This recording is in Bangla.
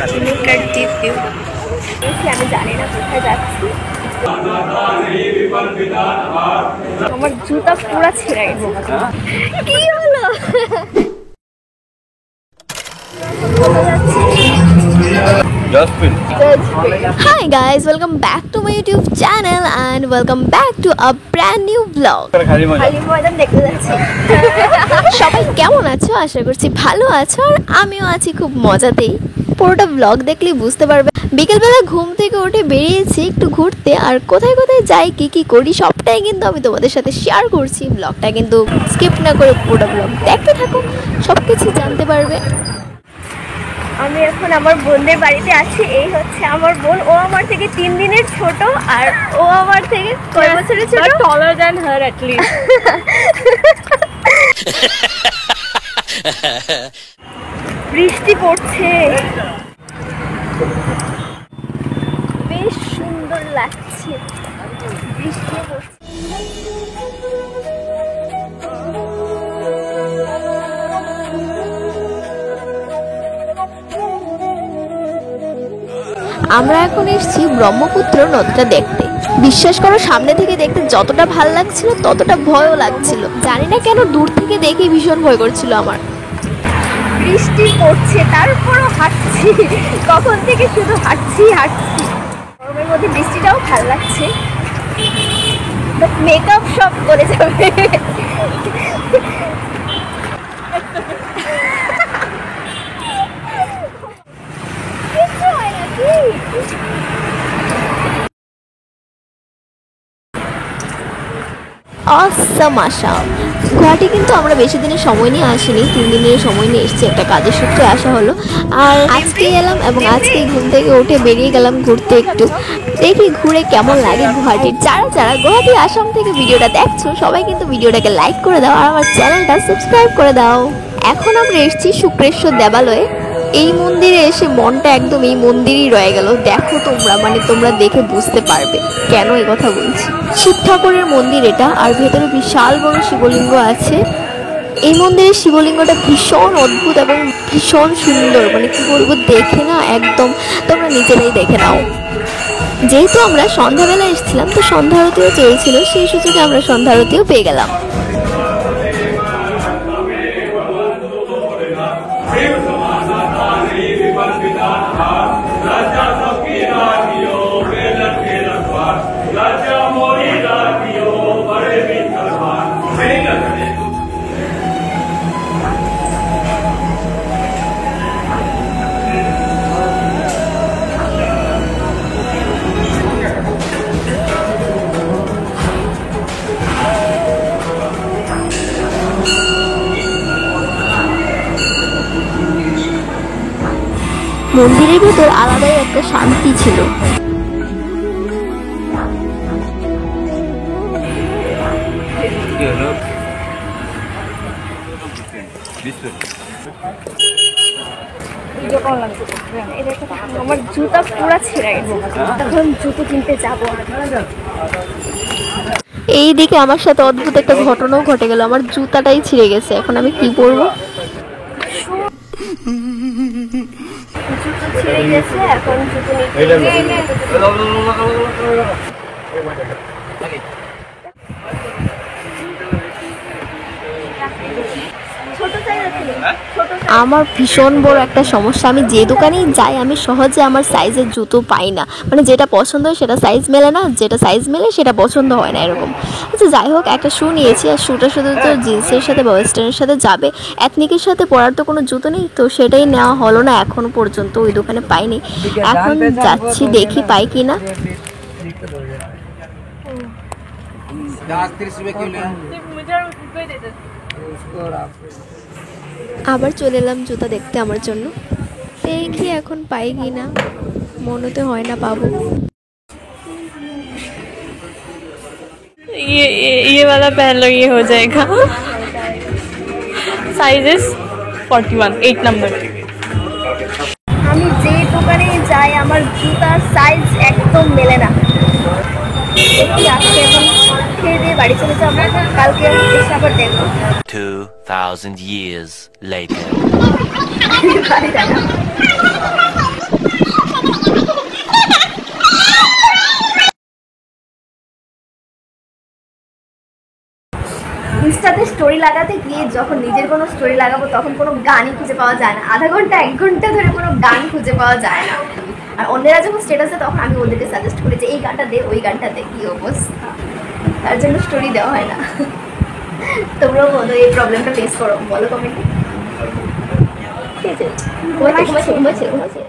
আমি জানি না কোথায় যাচ্ছি। আমার জুতা পুরো ছিঁড়ে গেছে। কি হলো? Hi guys, welcome back to my YouTube channel and welcome back to a brand new vlog. সবাই কেমন আছো? আশা করছি ভালো আছো আর আমিও আছি খুব মজাতেই। পুরোটা ব্লগ দেখলেই বুঝতে পারবে। বিকেলবেলা ঘুম থেকে উঠে বেরিয়েছি একটু ঘুরতে, আর কোথায় কোথায় যাই কি কি করি সবটাই কিন্তু আমি তোমাদের সাথে শেয়ার করছি। ব্লগটা কিন্তু স্কিপ না করে পুরোটা ব্লগ দেখতে থাকো, সব কিছু জানতে পারবে। আমি এখন আমার বোনদের বাড়িতে আছি। এই হচ্ছে আমার বোন, ও আমার থেকে 3 দিনের ছোট আর ও আমার থেকে কয় বছরের ছোট? taller than her at least. বৃষ্টি পড়ছে, বেশ সুন্দর লাগছে, বৃষ্টি পড়ছে। আমরা এখন এসেছি ব্রহ্মপুত্র নদীটা দেখতে। বিশ্বাস করো, সামনে থেকে দেখতে যতটা ভাল লাগছিল ততটা ভয়ও লাগছিল। জানি না কেন দূর থেকে দেখে ভীষণ ভয় করছিল আমার। বৃষ্টি পড়ছে তারপরও হাঁটছি, কখন থেকে শুধু হাঁটছি। গরমের মধ্যে বৃষ্টিটাও ভাল লাগছে, মেকআপ সব করে যাবে। অসম আসাম গুয়াহাটি কিন্তু আমরা বেশি দিনের সময় নিয়ে আসিনি, 3 দিনের সময় নিয়ে এসেছি, একটা কাজের সূত্রে আসা হলো। আর আজকেই এলাম এবং আজকেই ঘুম থেকে উঠে বেরিয়ে গেলাম ঘুরতে। একটু দেখি ঘুরে কেমন লাগে গুয়াহাটির। যারা গুয়াহাটি আসাম থেকে ভিডিওটা দেখছো সবাই কিন্তু ভিডিওটাকে লাইক করে দাও আর আমার চ্যানেলটা সাবস্ক্রাইব করে দাও। এখন আমরা এসেছি শুক্রেশ্বর দেবালয়ে। এই মন্দিরে এসে মনটা একদম এই মন্দিরই রয়ে গেল। দেখো তোমরা দেখে বুঝতে পারবে কেন এই কথা বলছি। শিব ঠাকুরের মন্দির এটা, আর ভেতরে বিশাল বড় শিবলিঙ্গ আছে। এই মন্দিরের শিবলিঙ্গটা ভীষণ অদ্ভুত এবং ভীষণ সুন্দর, মানে কি বলবো, দেখে না একদম তোমরা নিজেরাই দেখে নাও। যেহেতু আমরা সন্ধ্যাবেলা এসেছিলাম তো সন্ধ্যা আরতিও চলছিল, সেই সুযোগে আমরা সন্ধ্যা আরতিও পেয়ে গেলাম। মন্দিরের ভেতর আলাদাই একটা শান্তি ছিল। আমার জুতা পুরো ছিঁড়ে গেছে, তখন জুতো কিনতে যাবো। এইদিকে আমার সাথে অদ্ভুত একটা ঘটনাও ঘটে গেল, আমার জুতাটাই ছিঁড়ে গেছে। এখন আমি কি করবো? জুতো ছিঁড়ে গেছে, এখন জুতো আমার ভীষণ বড় একটা সমস্যা। আমি যে দোকানেই যাই আমি সহজে আমার সাইজের জুতো পাই না, মানে যেটা পছন্দ হয় সেটা সাইজ মেলে না, যেটা সাইজ মেলে সেটা পছন্দ হয় না, এরকম। আচ্ছা যাই হোক, একটা শু নিয়েছি, আর শুটা শুধু তো জিন্সের সাথে বা ওয়েস্টার্নের সাথে যাবে, এথনিকের সাথে পরার তো কোনো জুতো নেই, তো সেটাই নেওয়া হলো না এখনো পর্যন্ত, ওই দোকানে পাইনি। এখন যাচ্ছি, দেখি পাই কি না। আবার চলে এলাম জুতা দেখতে আমার জন্য, দেখি এখন পাই কি না, মনে তো হয় না পাবো। ये वाला पहन लो, ये हो जाएगा। Sizes 41, 8 number. আমি যে দোকানে যাই আমার জুতার সাইজ একদম মেলে না। আজকে এখন খেয়ে দিয়ে বাড়ি চলে যাবো, কালকে এসে আবার দেখবো। 2000 years later. ইনস্টাতে স্টোরি লাগাতে গিয়ে যখন নিজের কোনো স্টোরি লাগাবো তখন কোনো গানই খুঁজে পাওয়া যায় না, আধা ঘন্টা 1 ঘন্টা ধরে কোনো গান খুঁজে পাওয়া যায় না। আর অন্যেরা যখন স্ট্যাটাসে তখন আমি ওদেরকে সাজেস্ট করি যে এই গানটা দে, ওই গানটা দে, কি অবস্থা, তার জন্য স্টোরি দেওয়া হয় না। তোমরাও বলো এই প্রবলেমটা ফেস করো, বলো কমেন্টে। ঠিক আছে, ঘুমাচ্ছে ঘুমাচ্ছে ঘুমাচ্ছে ঘুমাচ্ছে।